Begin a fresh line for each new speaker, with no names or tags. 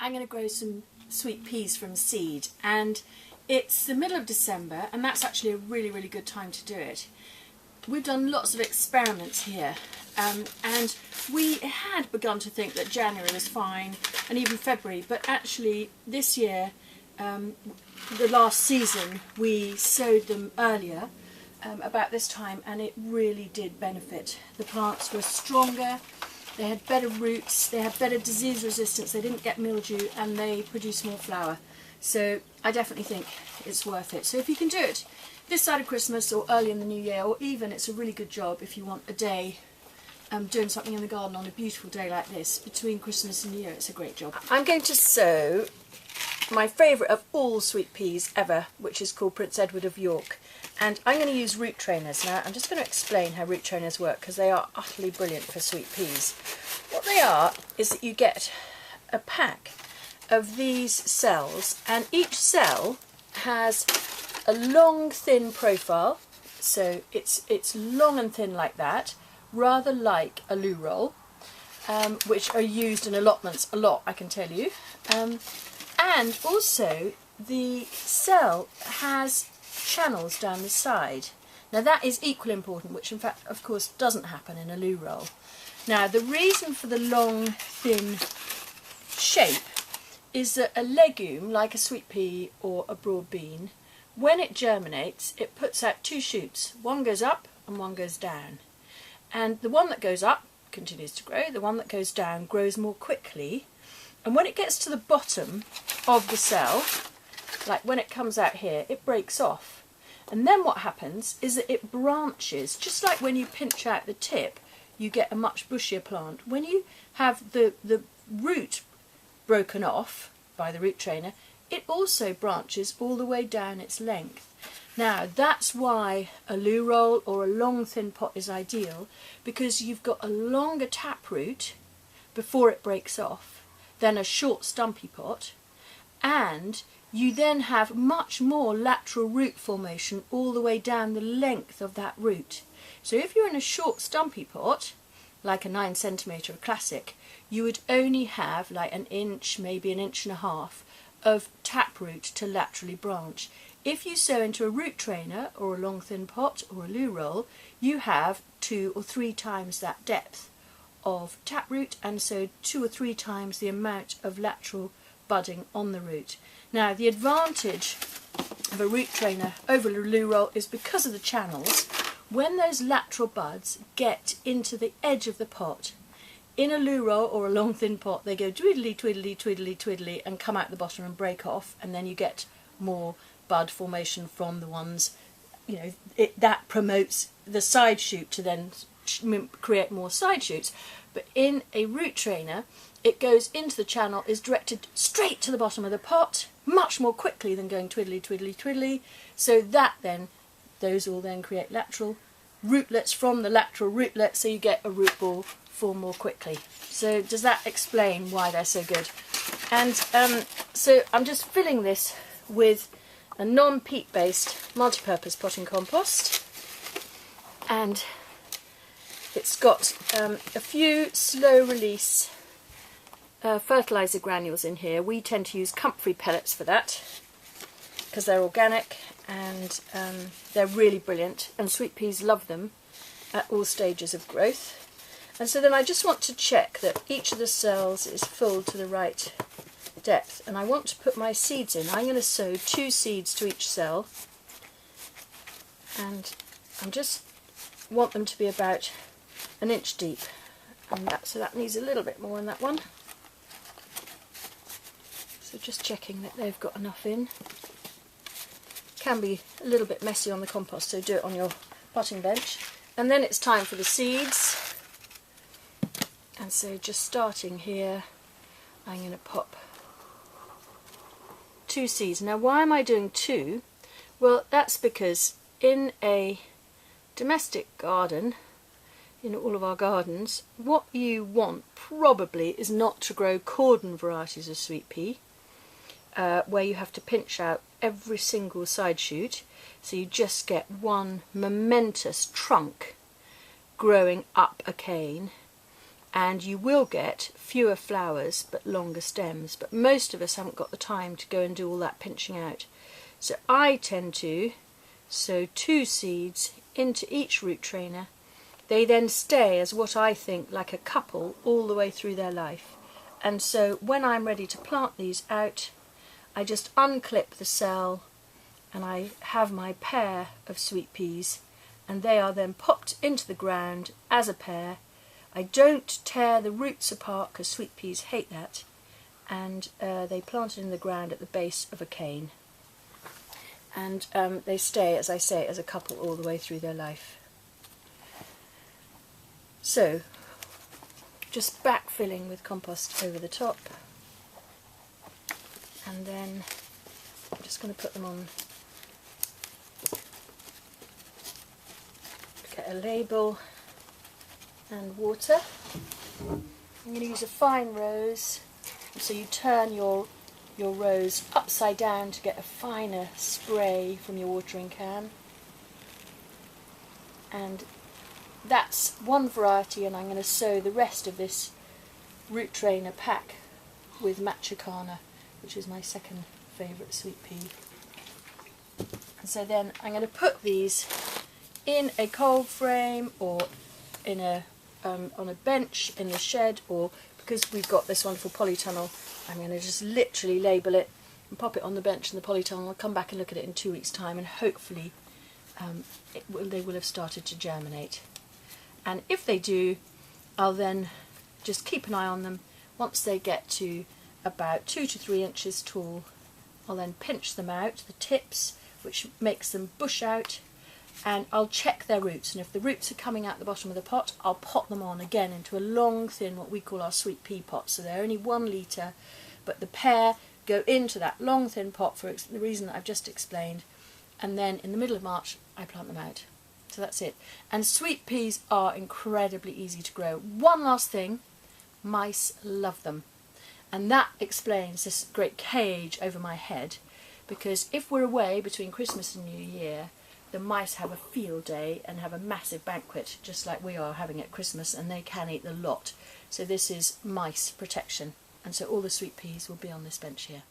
I'm going to grow some sweet peas from seed, and it's the middle of December, and that's actually a really good time to do it. We've done lots of experiments here, and we had begun to think that January was fine and even February, but actually this year, the last season, we sowed them earlier, about this time, and it really did benefit. The plants were stronger, they had better roots, they had better disease resistance, they didn't get mildew, and they produced more flower. So I definitely think it's worth it. So if you can do it this side of Christmas or early in the new year, or even it's a really good job if you want a day doing something in the garden on a beautiful day like this between Christmas and New Year, it's a great job. I'm going to sow my favourite of all sweet peas ever, which is called Prince Edward of York. And I'm going to use root trainers. Now I'm just going to explain how root trainers work, because they are utterly brilliant for sweet peas. What they are is that you get a pack of these cells, and each cell has a long thin profile, so it's long and thin like that, rather like a loo roll, which are used in allotments a lot, I can tell you. And also the cell has channels down the side. Now that is equally important, which in fact of course doesn't happen in a loo roll. Now the reason for the long thin shape is that a legume like a sweet pea or a broad bean, when it germinates, it puts out two shoots. One goes up and one goes down. And the one that goes up continues to grow, the one that goes down grows more quickly, and when it gets to the bottom of the cell, like when it comes out here, it breaks off. And then what happens is that it branches, just like when you pinch out the tip, you get a much bushier plant. When you have the root broken off by the root trainer, it also branches all the way down its length. Now that's why a loo roll or a long thin pot is ideal, because you've got a longer taproot before it breaks off than a short stumpy pot, and you then have much more lateral root formation all the way down the length of that root. So if you're in a short stumpy pot, like a 9 centimetre classic, you would only have like an inch, maybe an inch and a half of taproot to laterally branch. If you sow into a root trainer or a long thin pot or a loo roll, you have 2 or 3 times that depth of taproot, and so 2 or 3 times the amount of lateral budding on the root. Now the advantage of a root trainer over a loo roll is because of the channels. When those lateral buds get into the edge of the pot, in a loo roll or a long thin pot, they go twiddly twiddly twiddly twiddly and come out the bottom and break off, and then you get more bud formation from the ones, you know, that promotes the side shoot to then create more side shoots. But in a root trainer, it goes into the channel, is directed straight to the bottom of the pot, much more quickly than going twiddly twiddly twiddly, so that then, those will then create lateral rootlets from the lateral rootlets, so you get a root ball form more quickly. So does that explain why they're so good? And so I'm just filling this with a non-peat based multi-purpose potting compost, and it's got a few slow release fertiliser granules in here. We tend to use comfrey pellets for that because they're organic, and they're really brilliant, and sweet peas love them at all stages of growth. And so then I just want to check that each of the cells is filled to the right depth, and I want to put my seeds in. I'm going to sow 2 seeds to each cell, and I just want them to be about an inch deep, and so that needs a little bit more in that one. So just checking that they've got enough in. Can be a little bit messy on the compost, so do it on your potting bench. And then it's time for the seeds, and so just starting here, I'm going to pop 2 seeds. Now why am I doing 2? Well, that's because in a domestic garden, in all of our gardens, what you want probably is not to grow cordon varieties of sweet pea, where you have to pinch out every single side shoot, so you just get one momentous trunk growing up a cane. and you will get fewer flowers but longer stems, but most of us haven't got the time to go and do all that pinching out. So I tend to sow 2 seeds into each root trainer. They then stay as what I think like a couple all the way through their life. And so when I'm ready to plant these out, I just unclip the cell and I have my pair of sweet peas, and they are then popped into the ground as a pair. I don't tear the roots apart because sweet peas hate that, and they planted in the ground at the base of a cane. And they stay, as I say, as a couple all the way through their life. So, just backfilling with compost over the top, and then I'm just going to put them on, get a label and water. I'm going to use a fine rose, so you turn your rose upside down to get a finer spray from your watering can. And that's one variety, and I'm going to sow the rest of this root trainer pack with Matucana, which is my second favourite sweet pea. And so then I'm going to put these in a cold frame or in a on a bench in the shed, or because we've got this wonderful polytunnel, I'm going to just literally label it and pop it on the bench in the polytunnel. I'll come back and look at it in 2 weeks' time, and hopefully they will have started to germinate. And if they do, I'll then just keep an eye on them. Once they get to about 2 to 3 inches tall, I'll then pinch them out, the tips, which makes them bush out, and I'll check their roots. And if the roots are coming out the bottom of the pot, I'll pot them on again into a long, thin, what we call our sweet pea pot. So they're only 1 litre, but the pair go into that long, thin pot for the reason that I've just explained. And then in the middle of March, I plant them out. So that's it. And sweet peas are incredibly easy to grow. One last thing, mice love them. And that explains this great cage over my head, because if we're away between Christmas and New Year, the mice have a field day and have a massive banquet, just like we are having at Christmas, and they can eat the lot. So this is mice protection. And so all the sweet peas will be on this bench here.